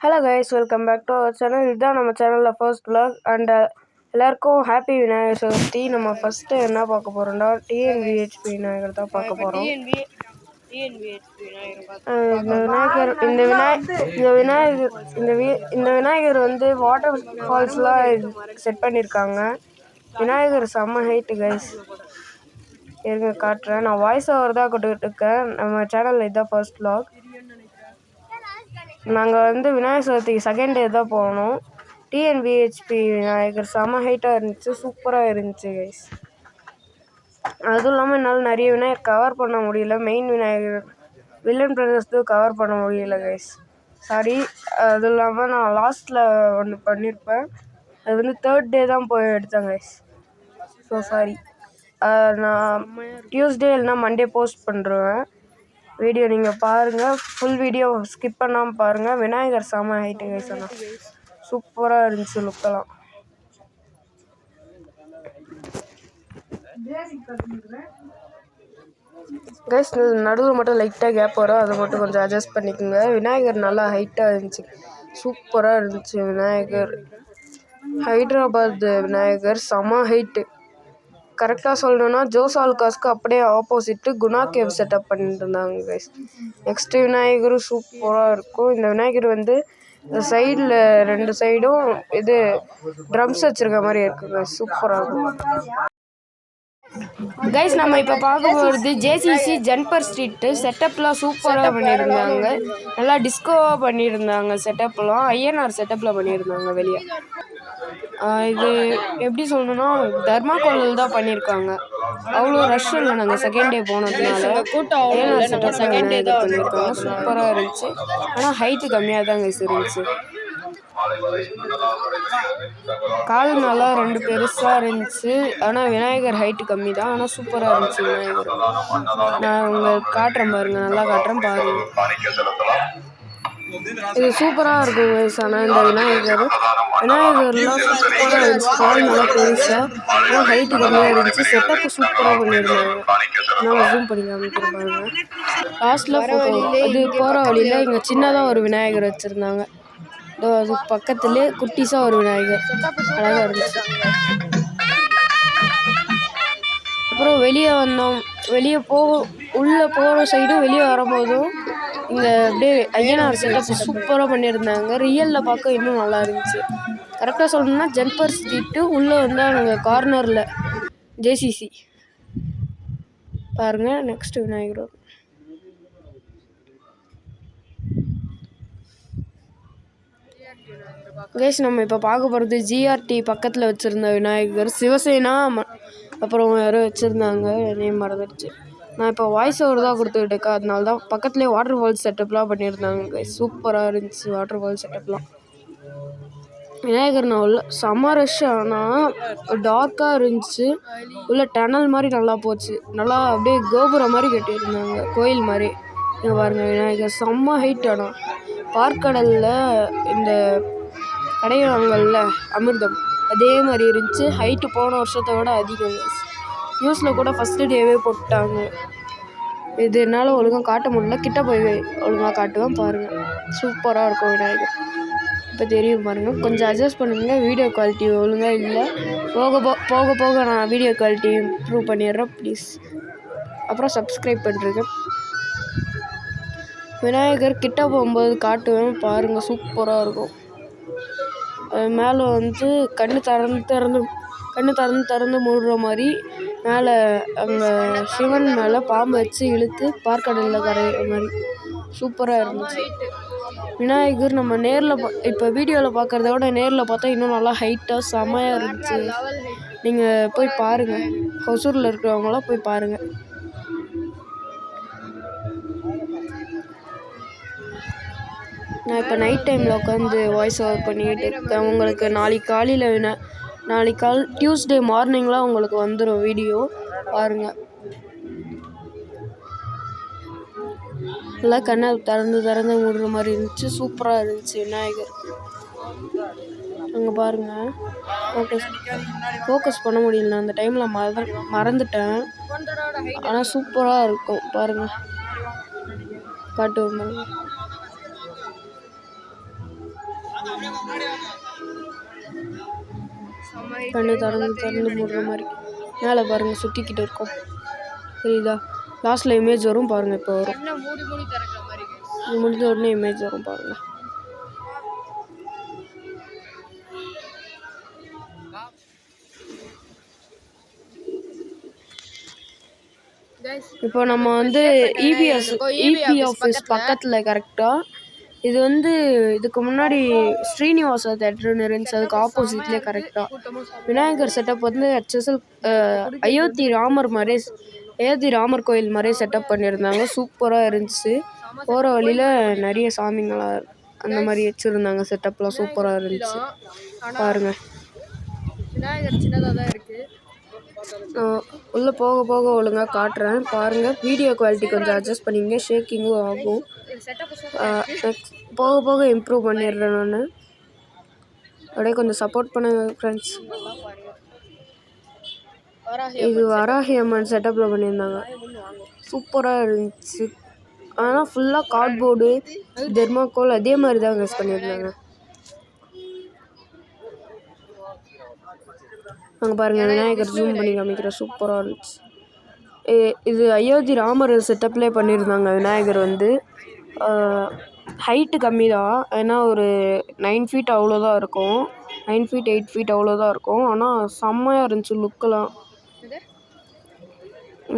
Hello guys, welcome back to our channel. இதுதான் நம்ம சேனலில் ஃபர்ஸ்ட் vlog அண்ட் எல்லாருக்கும் ஹாப்பி விநாயகர் சதுர்த்தி. நம்ம ஃபஸ்ட்டு என்ன பார்க்க போகிறோம்னா டிஎன்விஹெச்பி விநாயகர் தான் பார்க்க போகிறோம். இந்த விநாயகர் வந்து வாட்டர் ஃபால்ஸ்லாம் செட் பண்ணியிருக்காங்க. விநாயகர் செம்ம ஹைட்டு கைஸ். இருங்க காட்டுறேன். நான் வாய்ஸ் ஓவர் தான் கொடுத்துட்டு இருக்கேன். நம்ம சேனலில் இதுதான் ஃபர்ஸ்ட் vlog. நாங்கள் வந்து விநாயகர் சதுர்த்திக்கு செகண்ட் டே தான் போனோம். டிஎன்விஹெச்பி விநாயகர் செம்ம ஹைட்டாக இருந்துச்சு, சூப்பராக இருந்துச்சு கைஸ். அதுவும் இல்லாமல் என்னால் நிறைய விநாயகர் கவர் பண்ண முடியல. மெயின் விநாயகர் வில்லன் பிரதர்ஸ்து கவர் பண்ண முடியல கைஸ், சாரி. அதுவும் இல்லாமல் நான் லாஸ்ட்டில் ஒன்று பண்ணியிருப்பேன். அது வந்து தேர்ட் டே தான் போய் எடுத்தேன் கைஸ். So sorry. நான் டியூஸ்டே இல்லைனா மண்டே போஸ்ட் பண்ணுறேன் வீடியோ. நீங்கள் பாருங்கள், ஃபுல் வீடியோ ஸ்கிப் பண்ணாமல் பாருங்கள். விநாயகர் செம்ம ஹைட்டு கைஸ். ஆனால் சூப்பராக இருந்துச்சு லுக்கெல்லாம். கைஸ் நடுவில் மட்டும் லைட்டாக கேப் வரும், அதை மட்டும் கொஞ்சம் அட்ஜஸ்ட் பண்ணிக்கோங்க. விநாயகர் நல்லா ஹைட்டாக இருந்துச்சு, சூப்பராக இருந்துச்சு விநாயகர். ஹைதராபாத் விநாயகர் செம்ம ஹைட்டு. கரெக்டாக சொல்லணுன்னா ஜோஸ் ஆல்காஸ்க்கு அப்படியே ஆப்போசிட்டு குணா கேவ் செட்டப் பண்ணிட்டு இருந்தாங்க கைஸ். நெக்ஸ்ட்டு விநாயகரும் சூப்பராக இருக்கும். இந்த விநாயகர் வந்து இந்த சைடில் 2 சைடும் இது ட்ரம்ஸ் வச்சுருக்க மாதிரி இருக்குங்க, சூப்பராக இருக்கும் கைஸ். நம்ம இப்போ பார்க்க போகிறது ஜேசிசி ஜன்பர் ஸ்ட்ரீட்டு. செட்டப்லாம் சூப்பராக பண்ணியிருந்தாங்க, நல்லா டிஸ்கோவாக பண்ணியிருந்தாங்க. செட்டப்லாம் ஐஎன்ஆர் செட்டப்பில் பண்ணியிருந்தாங்க வெளியே. இது எப்படி சொல்லணும்னா தர்மாக்கோலில் தான் பண்ணியிருக்காங்க. அவ்வளோ ரஷ் இல்லை, நாங்கள் செகண்ட் டே போனதுனால. ஐஎன்ஆர் செட்டப் செகண்ட் டே தான் பண்ணியிருக்காங்க, சூப்பராக இருந்துச்சு. ஆனால் ஹைட்டு கம்மியாக தான் கைஸ் இருந்துச்சு. கால் நல்லா 2 பெருசாக இருந்துச்சு. ஆனால் விநாயகர் ஹைட்டு கம்மி தான், ஆனால் சூப்பராக இருந்துச்சு விநாயகர். நான் உங்களுக்கு காட்டுறேன் பாருங்கள், நல்லா காட்டுறேன் பாருங்கள். இது சூப்பராக இருக்கும் கைஸ். ஆனால் இந்த விநாயகர்லாம் சூப்பராக இருந்துச்சு. கால் நல்லா பெருசாக, ஆனால் ஹைட்டு கம்மியாக இருந்துச்சு. செட்டப்பு சூப்பராக பண்ணியிருந்தாங்க. நல்லா ஜூம் பண்ணி காமிக்கிறேன் பாருங்கள். லாஸ்ட்டில் அது போகிற வழியில் இங்கே சின்னதாக ஒரு விநாயகர் வச்சுருந்தாங்க. அது பக்கத்துலேயே குட்டிஸாக ஒரு விநாயகர் அழகாக இருந்துச்சு. அப்புறம் வெளியே வந்தோம். வெளியே உள்ளே போகிற சைடும் வெளியே வரும்போதும் இங்கே அப்படியே ஐஎன்ஆர் செட்டப் சூப்பராக பண்ணியிருந்தாங்க. ரியலில் பார்க்க இன்னும் நல்லா இருந்துச்சு. கரெக்டாக சொல்லணும்னா ஜன்பர் ஸ்ட்ரீட்டு உள்ளே வந்து அங்கே கார்னரில் ஜேசிசி பாருங்கள். Next Vinayagar guys. நம்ம இப்போ பார்க்க போகிறது ஜிஆர்டி பக்கத்தில் வச்சுருந்த விநாயகர். சிவசேனா அப்புறம் யாரோ வச்சுருந்தாங்க, நேம் மறந்துடுச்சு. நான் இப்போ வாய்ஸ் ஓவர் தான் கொடுத்துக்கிட்டு இருக்கேன், அதனால தான். பக்கத்துலேயே வாட்டர் ஃபால்ஸ் செட்டப்லாம் பண்ணியிருந்தாங்க கைஸ், சூப்பராக இருந்துச்சு வாட்டர் ஃபால்ஸ் செட்டப்லாம். விநாயகர் நான் உள்ள செம்ம ரஷ், ஆனால் டார்க்காக இருந்துச்சு. உள்ள டனல் மாதிரி நல்லா போச்சு, நல்லா அப்படியே கோபுரம் மாதிரி கட்டியிருந்தாங்க, கோயில் மாதிரி. இங்கே பாருங்கள் விநாயகர் செம்ம ஹைட். ஆனால் பார்க்கடலில் இந்த கடைவாங்கல்ல அமிர்தம் அதே மாதிரி இருந்துச்சு. ஹைட்டு போன வருஷத்தை விட அதிகம். நியூஸில் கூட ஃபஸ்ட்டு டேவே போட்டாங்க. இது என்னால் ஒழுங்காக காட்ட முடியல, கிட்ட போய் ஒழுங்காக காட்டுவேன் பாருங்கள். சூப்பராக இருக்கும் விநாயகர். இப்போ தெரியும் பாருங்கள், கொஞ்சம் அட்ஜஸ்ட் பண்ணுங்க. வீடியோ குவாலிட்டி ஒழுங்காக இல்லை, போக போக நான் வீடியோ குவாலிட்டி இம்ப்ரூவ் பண்ணிடுறேன் ப்ளீஸ். அப்புறம் சப்ஸ்கிரைப் பண்ணுறேங்க. விநாயகர் கிட்ட போகும்போது காட்டுவேன் பாருங்கள், சூப்பராக இருக்கும். மேலே வந்து கண்ணு திறந்து மூடுற மாதிரி மேலே அங்கே சிவன் மேலே பாம்பு வச்சு இழுத்து பார்க்கடலில் கரையிற மாதிரி சூப்பராக இருந்துச்சு விநாயகர். நம்ம நேரில் இப்போ வீடியோவில் பார்க்குறத விட நேரில் பார்த்தா இன்னும் நல்லா ஹைட்டாக செம்மையாக இருந்துச்சு. நீங்கள் போய் பாருங்கள், ஹொசூரில் இருக்கிறவங்களாம் போய் பாருங்கள். நான் இப்போ நைட் டைமில் உட்காந்து வாய்ஸ் ஓவர் பண்ணிக்கிட்டு இருக்கேன். உங்களுக்கு நாளைக்கு டியூஸ்டே மார்னிங்லாம் உங்களுக்கு வந்துடும் வீடியோ பாருங்கள். நல்லா கண்ணை திறந்து மூடுற மாதிரி இருந்துச்சு, சூப்பராக இருந்துச்சு விநாயகர். அங்கே பாருங்கள், ஃபோக்கஸ் பண்ண முடியல அந்த டைமில், மறந்துட்டேன். ஆனால் சூப்பராக இருக்கும் பாருங்கள், காட்டுவோம். கண்ணு திறந்து திறந்து மூடுற மாதிரி மேலே பாருங்கள் சுற்றிக்கிட்டு இருக்கோம் தெரியுதா. லாஸ்ட்டில் இமேஜ் வரும் பாருங்கள். இப்போ வரும் இது முடிஞ்ச உடனே இமேஜ் வரும் பாருங்கள். இப்போ நம்ம வந்து இபி ஆஃபீஸ் பக்கத்தில் கரெக்டாக இது வந்து இதுக்கு முன்னாடி ஸ்ரீனிவாசா தேட்டர்னு இருந்துச்சு. அதுக்கு ஆப்போசிட்லேயே கரெக்டாக விநாயகர் செட்டப் வந்து ஹெச்எஸ்எல் அயோத்தி ராமர் கோயில் மாதிரியே செட்டப் பண்ணியிருந்தாங்க. சூப்பராக இருந்துச்சு. போகிற வழியில் நிறைய சாமிங்களாம் அந்த மாதிரி வச்சுருந்தாங்க. செட்டப்லாம் சூப்பராக இருந்துச்சு பாருங்கள். விநாயகர் சின்னதாக தான் இருக்குது. உள்ளே போக போக ஒழுங்காக காட்டுறேன் பாருங்கள். வீடியோ குவாலிட்டி கொஞ்சம் அட்ஜஸ்ட் பண்ணிங்க, ஷேக்கிங்கும் ஆகும். போக போக இம்ப்ரூவ் பண்ணிடுறேன் நான். அப்படியே கொஞ்சம் சப்போர்ட் பண்ணுங்க ஃப்ரெண்ட்ஸ். இது வராகி அம்மன் செட்டப்பில் பண்ணியிருந்தாங்க. சூப்பராக இருந்துச்சு. ஆனால் ஃபுல்லாக கார்ட்போர்டு தெர்மாக்கோல் அதே மாதிரி தான் யூஸ் பண்ணியிருந்தாங்க. அங்கே பாருங்கள் விநாயகர் ஜூம் பண்ணி காமிக்கிற சூப்பராக இருந்துச்சு. இது அயோத்தி ராமர் செட்டப்லேயே பண்ணியிருந்தாங்க. விநாயகர் வந்து ஹைட்டு கம்மி தான், ஏன்னா ஒரு 9 ஃபீட் அவ்வளோதான் இருக்கும். 9 ஃபீட் 8 ஃபீட் அவ்வளோதான் இருக்கும். ஆனால் செம்மையாக இருந்துச்சு லுக்கெல்லாம்.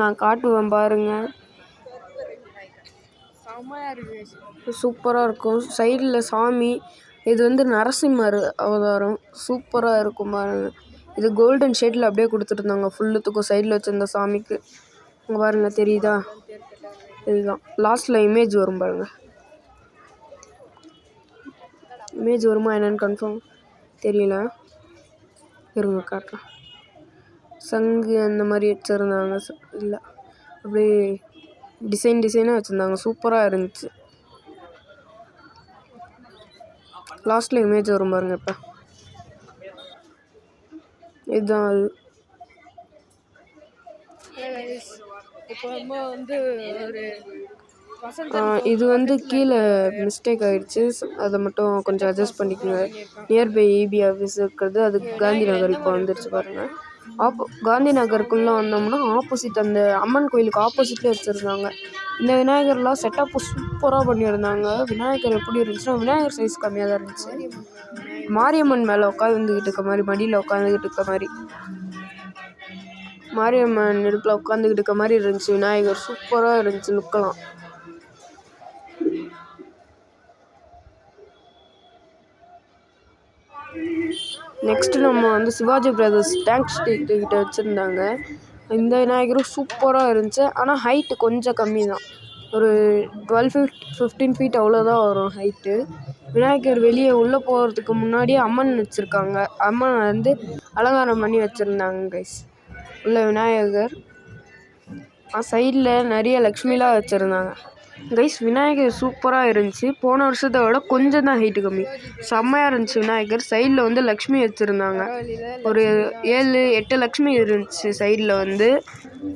நான் காட்டுவேன் பாருங்கள். சூப்பராக இருக்கும். சைடில் சாமி இது வந்து நரசிம்மர் அவதாரம். சூப்பராக இருக்கும் பாருங்கள். இது கோல்டன் ஷேடில் அப்படியே கொடுத்துருந்தாங்க ஃபுல்லுத்துக்கும் சைடில் வச்சுருந்த சாமிக்கு. அங்கே பாருங்கள் தெரியுதா. இதுதான் லாஸ்ட்டில் இமேஜ் வரும் பாருங்கள். இமேஜ் வருமா என்னென்னு கன்ஃபார்ம் தெரியல, இருங்க காட்டுறேன். சங்கு அந்த மாதிரி வச்சுருந்தாங்க. இல்லை அப்படியே டிசைனாக வச்சுருந்தாங்க. சூப்பராக இருந்துச்சு. லாஸ்ட்டில் இமேஜ் வரும் பாருங்கள். இப்போ இதுதான் அது. இப்போ நம்ம வந்து ஒரு இது வந்து கீழே மிஸ்டேக் ஆகிடுச்சு. அதை மட்டும் கொஞ்சம் அட்ஜஸ்ட் பண்ணிக்கோங்க. நியர்பை இபி ஆஃபீஸ் இருக்கிறது அது காந்தி நகர் இப்போ வந்துடுச்சு பாருங்கள். காந்தி நகருக்குள்ளே வந்தோம்னா ஆப்போசிட் அந்த அம்மன் கோயிலுக்கு ஆப்போசிட்லேயே வச்சுருந்தாங்க. இந்த விநாயகர்லாம் செட்டப்பு சூப்பராக பண்ணியிருந்தாங்க. விநாயகர் எப்படி இருந்துச்சுன்னா விநாயகர் சைஸ் கம்மியாக தான் இருந்துச்சு. மாரியம்மன் மேலே உட்காந்துக்கிட்டு இருக்க மாதிரி, மடியில் உட்காந்துக்கிட்டு இருக்க மாதிரி, மாரியம்மன் இடுப்பில் உட்காந்துக்கிட்டு இருக்க மாதிரி இருந்துச்சு விநாயகர். சூப்பராக இருந்துச்சு லுக்கெல்லாம். நெக்ஸ்ட்டு நம்ம வந்து சிவாஜி பிரதர்ஸ் டேங்க் ஸ்ட்ரீட் கிட்ட வச்சுருந்தாங்க. இந்த விநாயகரும் சூப்பராக இருந்துச்சு. ஆனால் ஹைட்டு கொஞ்சம் கம்மி தான், ஒரு 12-15 ஃபீட் அவ்வளோதான் வரும் ஹைட்டு. விநாயகர் வெளியே உள்ளே போகிறதுக்கு முன்னாடியே அம்மன் வச்சுருக்காங்க. அம்மன் வந்து அலங்காரம் பண்ணி வச்சுருந்தாங்க கைஸ். உள்ள விநாயகர் சைடில் நிறைய லக்ஷ்மிலாம் வச்சுருந்தாங்க கைஸ். விநாயகர் சூப்பராக இருந்துச்சு. போன வருஷத்தை விட கொஞ்சம் தான் ஹைட்டு கம்மி. செம்மையாக இருந்துச்சு விநாயகர். சைடில் வந்து லக்ஷ்மி வச்சுருந்தாங்க. ஒரு 7-8 லக்ஷ்மி இருந்துச்சு சைடில் வந்து.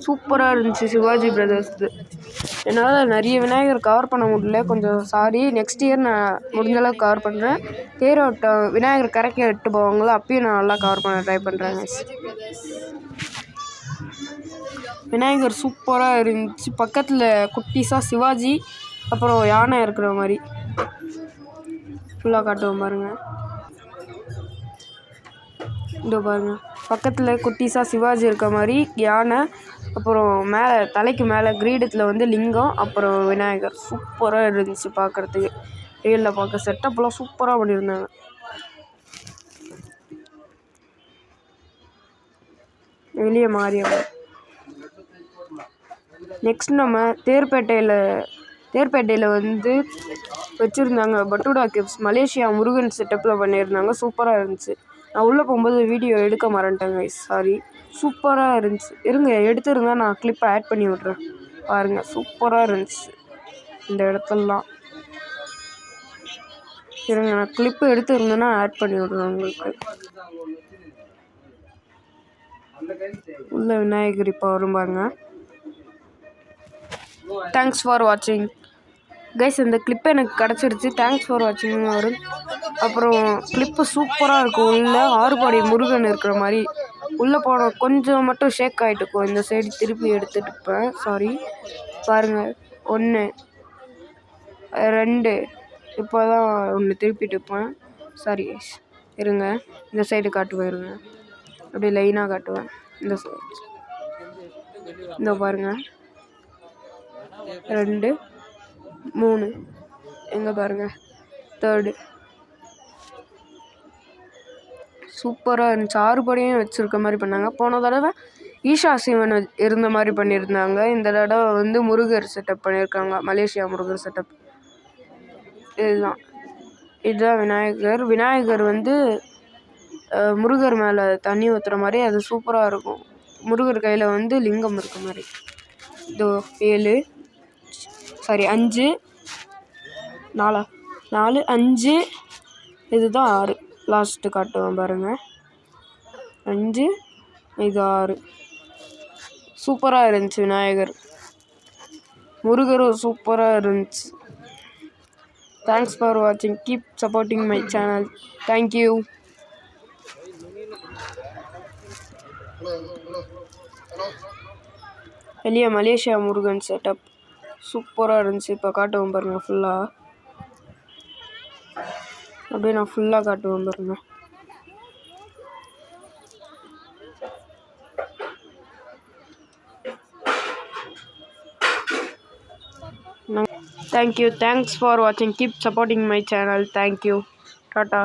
சூப்பராக இருந்துச்சு சிவாஜி பிரதர்ஸ்து. என்னால் நிறைய விநாயகர் கவர் பண்ண முடியல, கொஞ்சம் சாரி. நெக்ஸ்ட் இயர் நான் முடிஞ்சளவுக்கு கவர் பண்ணுறேன். தேரோட்டம் விநாயகர் கரைக்க எட்டு போவாங்களோ அப்பயும் நான் நல்லா கவர் பண்ண ட்ரை பண்ணுறேன். விநாயகர் சூப்பராக இருந்துச்சு. பக்கத்தில் குட்டிஸாக சிவாஜி அப்புறம் யானை இருக்கிற மாதிரி ஃபுல்லாக காட்டுவோம் பாருங்கள். இதோ பாருங்கள், பக்கத்தில் குட்டிஸாக சிவாஜி இருக்க மாதிரி யானை, அப்புறம் மேலே தலைக்கு மேலே கிரீடத்தில் வந்து லிங்கம், அப்புறம் விநாயகர். சூப்பராக இருந்துச்சு பார்க்குறதுக்கு. ரியலில் பார்க்க செட்டப்லாம் சூப்பராக பண்ணியிருந்தாங்க. வெளியே மாரியம்மன். நெக்ஸ்ட் நம்ம தேர்பேட்டையில் வந்து வச்சுருந்தாங்க பட்டூடா கேவ்ஸ். மலேசியா முருகன் செட்டப்பில் பண்ணியிருந்தாங்க. சூப்பராக இருந்துச்சு. நான் உள்ளே போகும்போது வீடியோ எடுக்க மறந்துட்டேங்க, சாரி. சூப்பராக இருந்துச்சு. இருங்க எடுத்துருந்தா நான் கிளிப்பை ஆட் பண்ணி விட்றேன் பாருங்கள். சூப்பராக இருந்துச்சு இந்த இடத்துலலாம். இருங்க நான் கிளிப்பு எடுத்துருந்தேன்னா ஆட் பண்ணி விட்றேன் உங்களுக்கு. உள்ள விநாயகர் இப்போ வரும் பாருங்க. Thanks for watching. கைஸ் இந்த கிளிப்பு எனக்கு கிடச்சிருச்சு. தேங்க்ஸ் ஃபார் வாட்சிங் வரும். அப்புறம் கிளிப்பு சூப்பராக இருக்கும். உள்ள ஆறுபாடி முருகன் இருக்கிற மாதிரி உள்ளே போன கொஞ்சம் மட்டும் ஷேக் ஆகிட்டுக்கும். இந்த சைடு திருப்பி எடுத்துகிட்டு இருப்பேன். சாரி பாருங்கள், 1 2 இப்போ தான் ஒன்று திருப்பிட்டு இருப்பேன். சாரி இருங்க, இந்த சைடு காட்டுவேன். இருங்க, அப்படியே லைனாக காட்டுவேன். இந்த சைடு இந்த பாருங்கள், 2 3 எங்கே பாருங்கள், 3rd சூப்பராக இருந்துச்சு. ஆறுபடியும் வச்சுருக்க மாதிரி பண்ணாங்க. போன தடவை ஈஷா சிவன் இருந்த மாதிரி பண்ணியிருந்தாங்க. இந்த தடவை வந்து முருகர் செட்டப் பண்ணியிருக்காங்க. Malaysia Murugar setup. இதுதான் விநாயகர் வந்து முருகர் மேலே தண்ணி ஊற்றுற மாதிரி அது சூப்பராக இருக்கும். முருகர் கையில் வந்து லிங்கம் இருக்க மாதிரி. இதோ 7 சாரி 5 4 5 இதுதான் 6. லாஸ்ட்டு காட்டுவேன் பாருங்கள், 5 இது 6. சூப்பராக இருந்துச்சு. விநாயகர் முருகரும் சூப்பராக இருந்துச்சு. தேங்க்ஸ் ஃபார் வாட்சிங். Keep supporting my channel. Thank you. வெளியே மலேசியா முருகன் செட்டப் சூப்பராக இருந்துச்சு. இப்போ காட்டுவேன் பாருங்கள் ஃபுல்லாக. அப்படியே நான் ஃபுல்லாக காட்டுவேன் பாருங்கள். Thank you. Thanks for watching. Keep supporting my channel. Thank you. Tata.